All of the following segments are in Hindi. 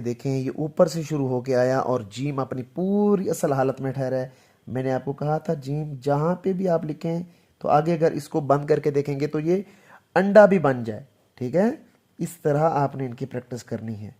देखें ये ऊपर से शुरू होके आया और जीम अपनी पूरी असल हालत में ठहरा है। मैंने आपको कहा था जीम जहाँ पे भी आप लिखें तो आगे अगर इसको बंद करके देखेंगे तो ये अंडा भी बन जाए। ठीक है, इस तरह आपने इनकी प्रैक्टिस करनी है।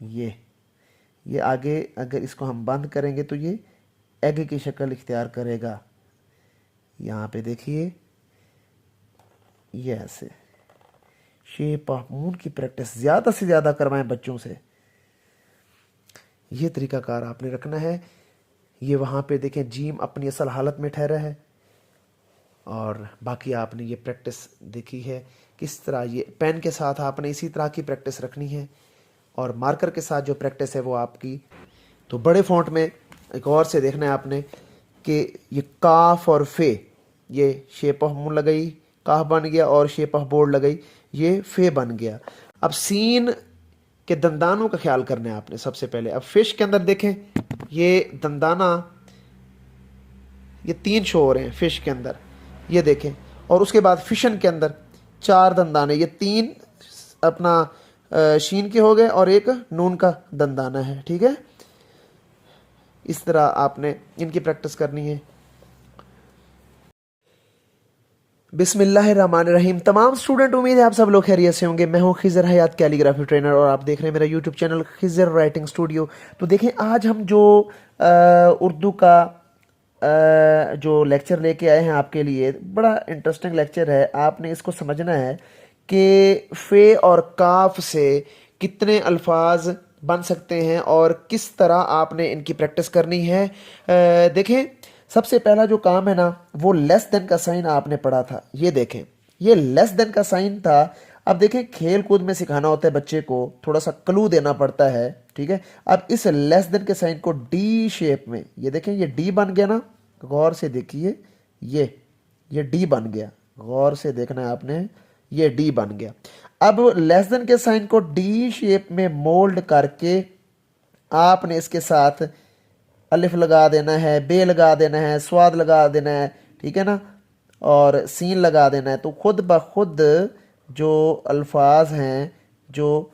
ये आगे अगर इसको हम बंद करेंगे तो ये एग की शक्ल इख्तियार करेगा। यहाँ पे देखिए ये ऐसे शेप ऑफ मून की प्रैक्टिस ज़्यादा से ज़्यादा करवाएं बच्चों से। ये तरीकाकार आपने रखना है। ये वहाँ पे देखें जीम अपनी असल हालत में ठहरा है और बाकी आपने ये प्रैक्टिस देखी है किस तरह। ये पेन के साथ आपने इसी तरह की प्रैक्टिस रखनी है और मार्कर के साथ जो प्रैक्टिस है वो आपकी तो बड़े फॉन्ट में एक और से देखना है आपने कि ये काफ और फे, ये शेप ऑफ मून लगाई, काफ बन गया और शेप ऑफ बोर्ड लगाई, ये फे बन गया। अब सीन के दंदानों का ख्याल करना है आपने सबसे पहले। अब फिश के अंदर देखें ये दंदाना ये 3 शो हो रहे हैं फिश के अंदर, ये देखें। और उसके बाद फिशन के अंदर 4 दंदाने, ये 3 अपना शीन के हो गए और एक नून का दंदाना है। ठीक है, इस तरह आपने इनकी प्रैक्टिस करनी है। बिस्मिल्लाहिर्रहमानिर्रहीम। तमाम स्टूडेंट, उम्मीद है आप सब लोग खैरियत से होंगे। मैं हूं खिज़र हयात कैलीग्राफी ट्रेनर और आप देख रहे हैं मेरा YouTube channel Khizar writing studio. तो देखें आज हम जो उर्दू का जो लेक्चर लेके आए हैं आपके लिए, बड़ा इंटरेस्टिंग लेक्चर है। आपने इसको समझना है कि फ़े और काफ से कितने अल्फाज बन सकते हैं और किस तरह आपने इनकी प्रैक्टिस करनी है। देखें सबसे पहला जो काम है ना वो लेस देन का साइन आपने पढ़ा था। ये देखें ये लेस देन का साइन था। अब देखें खेल कूद में सिखाना होता है बच्चे को, थोड़ा सा क्लू देना पड़ता है। ठीक है, अब इस लेस देन के साइन को डी शेप में, ये देखें ये डी बन गया ना, गौर से देखिए ये डी बन गया, गौर से देखना है आपने, ये डी बन गया। अब लेस देन के साइन को डी शेप में मोल्ड करके आपने इसके साथ अलिफ लगा देना है, बे लगा देना है, स्वाद लगा देना है। ठीक है ना, और सीन लगा देना है। तो खुद ब खुद जो अल्फाज हैं, जो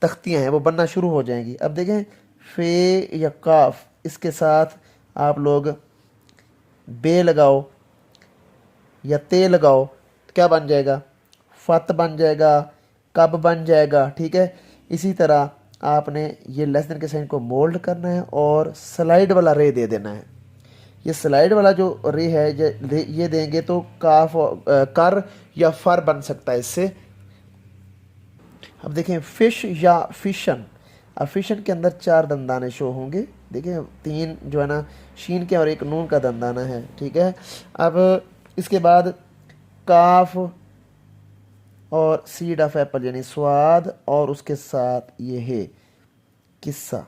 तख्तियाँ हैं वो बनना शुरू हो जाएंगी। अब देखें फे या काफ, इसके साथ आप लोग बे लगाओ या ते लगाओ तो क्या बन जाएगा, फत बन जाएगा, कब बन जाएगा। ठीक है, इसी तरह आपने ये लेस देन के साइन को मोल्ड करना है और स्लाइड वाला रे दे देना है। ये स्लाइड वाला जो रे है ये देंगे तो काफ कर या फर बन सकता है इससे। अब देखें फिश या फिशन। अब फिशन के अंदर 4 दंदाने शो होंगे। देखिए 3 जो है ना शीन के और एक नून का दंदाना है। ठीक है, अब इसके बाद काफ और सीड ऑफ एप्पल यानी स्वाद और उसके साथ ये है किस्सा,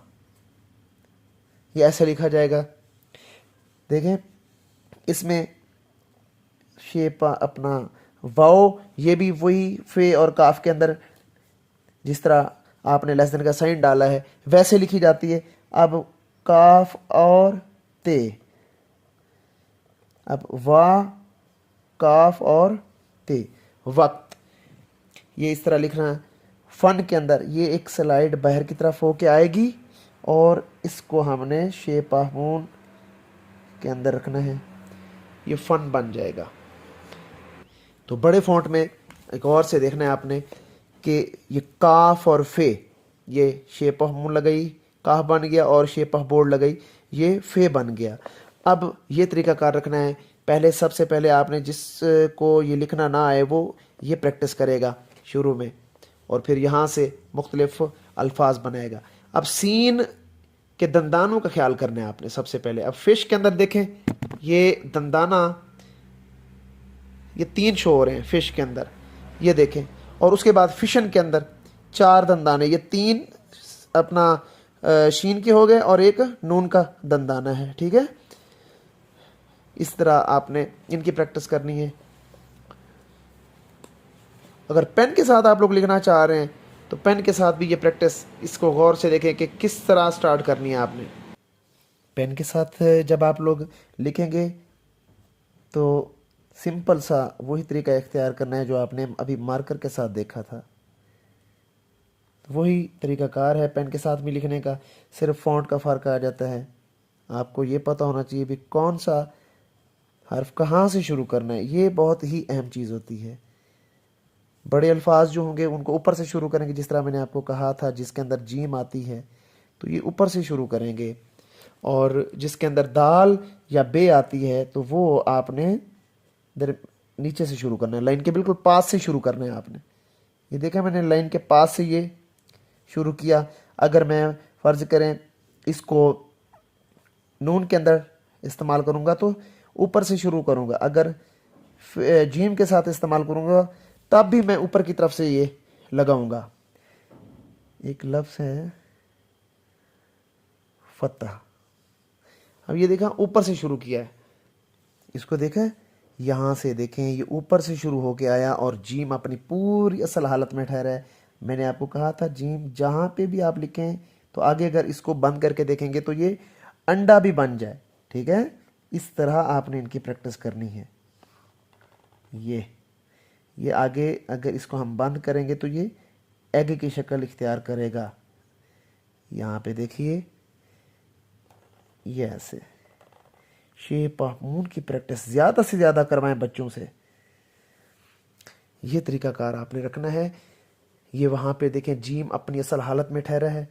ये ऐसे लिखा जाएगा। देखें इसमें शेप अपना वाओ, ये भी वही फे और काफ के अंदर जिस तरह आपने लेस देन का साइन डाला है वैसे लिखी जाती है। अब काफ और ते, अब वाह काफ और ते, वक्त, ये इस तरह लिखना है। फन के अंदर ये एक स्लाइड बाहर की तरफ होके आएगी और इसको हमने शेप ऑफ मून के अंदर रखना है, ये फन बन जाएगा। तो बड़े फॉन्ट में एक और से देखना है आपने कि ये काफ और फे, ये शेप ऑफ मून लगाई, काफ बन गया और शेप ऑफ बोर्ड लगाई, ये फे बन गया। अब ये तरीकाकार रखना है। पहले सबसे पहले आपने जिसको ये लिखना ना आए वो ये प्रैक्टिस करेगा शुरू में और फिर यहाँ से मुख्तलिफ अल्फाज बनाएगा। अब सीन के दंदानों का ख्याल करना है आपने सबसे पहले। अब फिश के अंदर देखें ये दंदाना ये 3 शो हो रहे हैं फिश के अंदर, ये देखें। और उसके बाद फिशन के अंदर 4 दंदाने, ये 3 अपना शीन के हो गए और एक नून का दंदाना है। ठीक है, इस तरह आपने इनकी प्रैक्टिस करनी है। अगर पेन के साथ आप लोग लिखना चाह रहे हैं तो पेन के साथ भी ये प्रैक्टिस, इसको गौर से देखें कि किस तरह स्टार्ट करनी है आपने। पेन के साथ जब आप लोग लिखेंगे तो सिंपल सा वही तरीका इख्तियार करना है जो आपने अभी मार्कर के साथ देखा था। तो वही तरीकाकार है पेन के साथ भी लिखने का, सिर्फ फ़ॉन्ट का फ़र्क आ जाता है। आपको ये पता होना चाहिए भी कौन सा हर्फ कहाँ से शुरू करना है, ये बहुत ही अहम चीज़ होती है। बड़े अल्फाज जो होंगे उनको ऊपर से शुरू करेंगे, जिस तरह मैंने आपको कहा था, जिसके अंदर जीम आती है तो ये ऊपर से शुरू करेंगे, और जिसके अंदर दाल या बे आती है तो वो आपने नीचे से शुरू करना है, लाइन के बिल्कुल पास से शुरू करना है आपने। ये देखा मैंने लाइन के पास से ये शुरू किया। अगर मैं फ़र्ज करें इसको नून के अंदर इस्तेमाल करूँगा तो ऊपर से शुरू करूँगा, अगर जीम के साथ इस्तेमाल करूँगा तब भी मैं ऊपर की तरफ से ये लगाऊंगा। एक लफ्ज़ है फतह, अब ये देखा ऊपर से शुरू किया है, इसको देखा यहाँ से देखें ये ऊपर से शुरू होके आया और जीम अपनी पूरी असल हालत में ठहरा है। मैंने आपको कहा था जीम जहाँ पे भी आप लिखें तो आगे अगर इसको बंद करके देखेंगे तो ये अंडा भी बन जाए, ठीक है। इस तरह आपने इनकी प्रैक्टिस करनी है। ये आगे अगर इसको हम बंद करेंगे तो ये एग की शक्ल इख्तियार करेगा। यहाँ पे देखिए ये ऐसे शेप ऑफ मून की प्रैक्टिस ज़्यादा से ज़्यादा करवाएं बच्चों से। ये तरीकाकार आपने रखना है। ये वहाँ पे देखें जीम अपनी असल हालत में ठहरा है,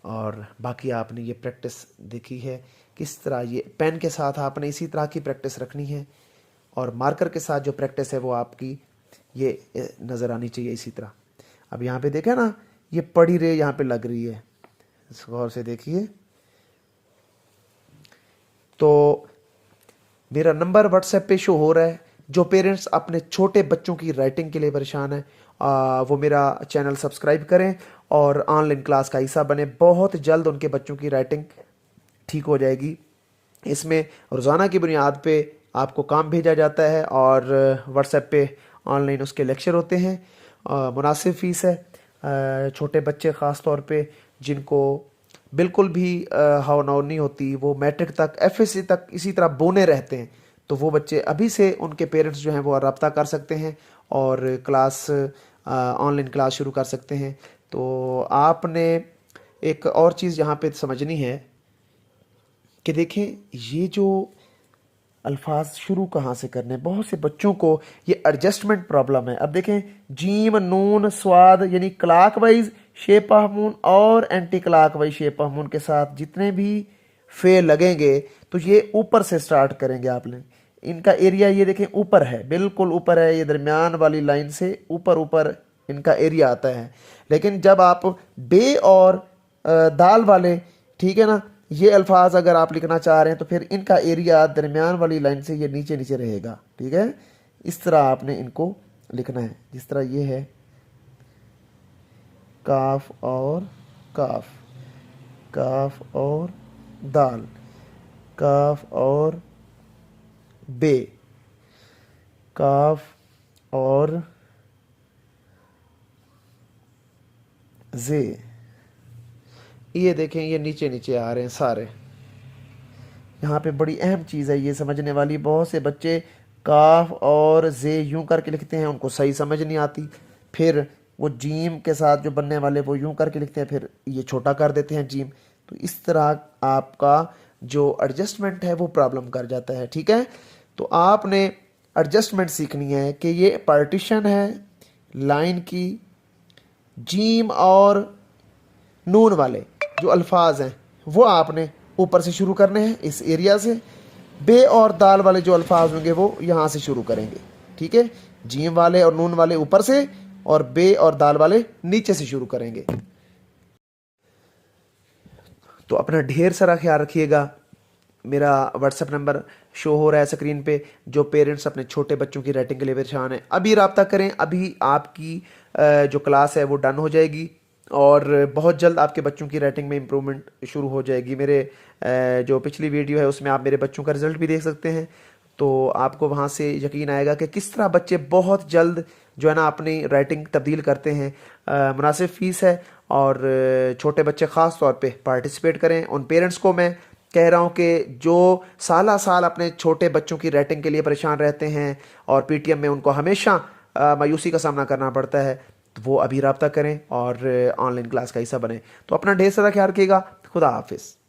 और बाकी आपने ये प्रैक्टिस देखी है किस तरह ये पेन के साथ आपने इसी तरह की प्रैक्टिस रखनी है, और मार्कर के साथ जो प्रैक्टिस है वो आपकी ये नज़र आनी चाहिए इसी तरह। अब यहाँ पे देखें ना ये पड़ी रे यहाँ पे लग रही है, गौर से देखिए। तो मेरा नंबर व्हाट्सएप पे शो हो रहा है। जो पेरेंट्स अपने छोटे बच्चों की राइटिंग के लिए परेशान है वो मेरा चैनल सब्सक्राइब करें और ऑनलाइन क्लास का हिस्सा बने। बहुत जल्द उनके बच्चों की राइटिंग ठीक हो जाएगी। इसमें रोज़ाना की बुनियाद पे आपको काम भेजा जाता है और व्हाट्सएप पे ऑनलाइन उसके लेक्चर होते हैं। मुनासिब फ़ीस है। छोटे बच्चे ख़ास तौर पे जिनको बिल्कुल भी हाव-नाव नहीं होती, वो मैट्रिक तक एफएससी तक इसी तरह बोने रहते हैं, तो वो बच्चे अभी से उनके पेरेंट्स जो हैं वो रब्ता कर सकते हैं और क्लास ऑनलाइन क्लास शुरू कर सकते हैं। तो आपने एक और चीज़ यहाँ पे समझनी है कि देखें ये जो अल्फाज शुरू कहाँ से करने, बहुत से बच्चों को ये एडजस्टमेंट प्रॉब्लम है। अब देखें जीम नून स्वाद यानी clock wise shape of moon और anti clock wise shape of moon के साथ जितने भी फे लगेंगे तो ये ऊपर से स्टार्ट करेंगे आपने। इनका एरिया ये देखें ऊपर है, बिल्कुल ऊपर है, ये दरमियान वाली लाइन से ऊपर ऊपर इनका एरिया आता है। लेकिन जब आप बे और दाल वाले, ठीक है ना, ये अल्फाज अगर आप लिखना चाह रहे हैं तो फिर इनका एरिया दरमियान वाली लाइन से ये नीचे नीचे रहेगा, ठीक है। इस तरह आपने इनको लिखना है, जिस तरह ये है काफ और काफ, काफ और दाल, काफ और बे, काफ और जे। ये देखें ये नीचे नीचे आ रहे हैं सारे। यहाँ पे बड़ी अहम चीज़ है ये समझने वाली। बहुत से बच्चे काफ और जे यूं करके लिखते हैं, उनको सही समझ नहीं आती, फिर वो जीम के साथ जो बनने वाले वो यूं करके लिखते हैं, फिर ये छोटा कर देते हैं जीम। तो इस तरह आपका जो एडजस्टमेंट है वो प्रॉब्लम कर जाता है, ठीक है। तो आपने एडजस्टमेंट सीखनी है कि ये पार्टीशन है लाइन की, जीम और नून वाले जो अल्फाज हैं वो आपने ऊपर से शुरू करने हैं इस एरिया से। बे और दाल वाले जो अल्फाज होंगे वो यहाँ से शुरू करेंगे, ठीक है। जीम वाले और नून वाले ऊपर से और बे और दाल वाले नीचे से शुरू करेंगे। तो अपना ढेर सारा ख्याल रखिएगा। मेरा व्हाट्सएप नंबर शो हो रहा है स्क्रीन पे। जो पेरेंट्स अपने छोटे बच्चों की राइटिंग के लिए परेशान हैं अभी रब्ता करें। अभी आपकी जो क्लास है वो डन हो जाएगी और बहुत जल्द आपके बच्चों की राइटिंग में इम्प्रूवमेंट शुरू हो जाएगी। मेरे जो पिछली वीडियो है उसमें आप मेरे बच्चों का रिजल्ट भी देख सकते हैं, तो आपको वहाँ से यकीन आएगा कि किस तरह बच्चे बहुत जल्द जो है ना अपनी राइटिंग तब्दील करते हैं। मुनासिब फ़ीस है और छोटे बच्चे ख़ास तौर पे पार्टिसिपेट करें। उन पेरेंट्स को मैं कह रहा हूँ कि जो साल साल अपने छोटे बच्चों की राइटिंग के लिए परेशान रहते हैं और पीटीएम में उनको हमेशा मायूसी का सामना करना पड़ता है, तो वो अभी रब्ता करें और ऑनलाइन क्लास का हिस्सा बने। तो अपना ढेर सारा ख्याल रखिएगा। खुदा हाफिज़।